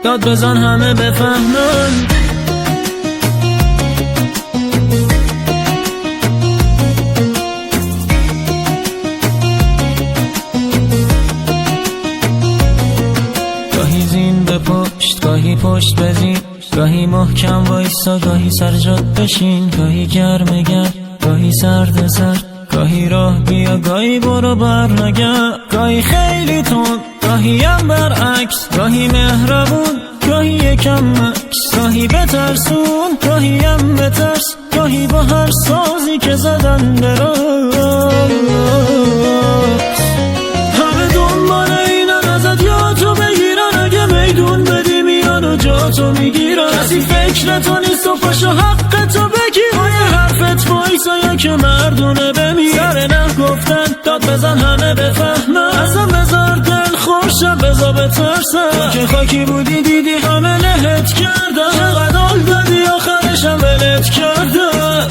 داد بزن همه بفهمن. گاهی زین به پشت، گاهی پشت بزین، گاهی محکم وایسا، گاهی سر جات بشین، گاهی گرم گرم، گاهی سرد سرد، گاهی راه بیا، گاهی برو بر نگرد، گاهی خیلی تند، گاهی هم برعکس، گاهی مهربون، گاهی یکم مکس، گاهی بترسون، گاهی هم بترس، گاهی با هر سازی که زدن براس. همه دنبال اینن ازت یا تو بگیرن، اگه میدون بدی میان و جا تو میگیرن. کسی فکر تو نیست و پاشو حق تو بگیر، پای حرفت وایسا یا که مردونه بمیر. سر نه گفتن داد بزن همه بفهمن، اصلا بذار دل خوشم بذار بترسم. که خاکی بودی دیدی همه لهت کردم، چقدر حال دادی آخرشم ولت کردم.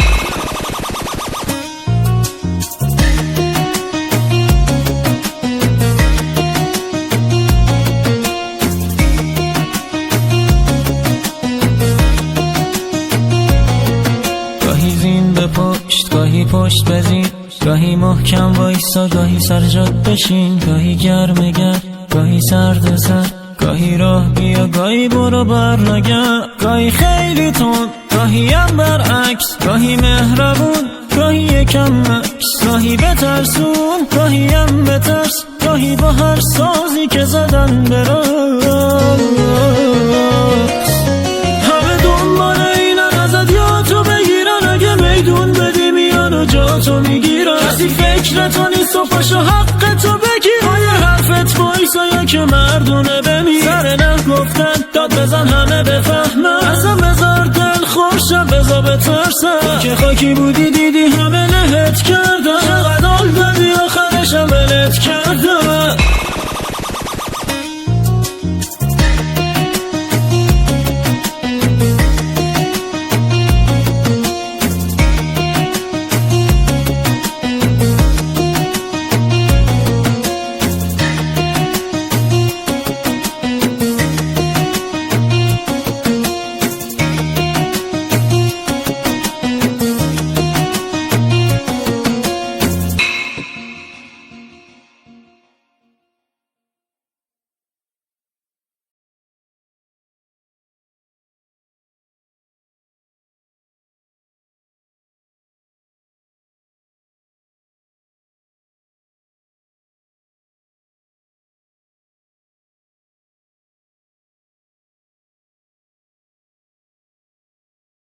گاهی زین به پشت، گاهی پشت بزین، گاهی محکم وایسا، گاهی سر جات بشین، گاهی گرم گرم، گاهی سرد سرد، گاهی راه بیا، گاهی برو بر نگرد، گاهی خیلی تند، گاهی هم برعکس، گاهی مهربون، گاهی یکم مکس، گاهی بترسون، گاهی هم بترس، گاهی با هر سازی که زدن براس. همه دنبال اینن ازت یا تو بگیرن، اگه میدون بدی میان و جا تو میگیرن. کسی فکر تو نیست و پاشو حق تو بگیر، پای حرفت وایسا یا که مردونه بمیر. سر نه گفتن داد بزن همه بفهمن، اصلا بذار دل خوشم بذار بترسم. که خاکی بودی دیدی همه لهت کردم، چقدر حال دادی آخرشم ولت کردم.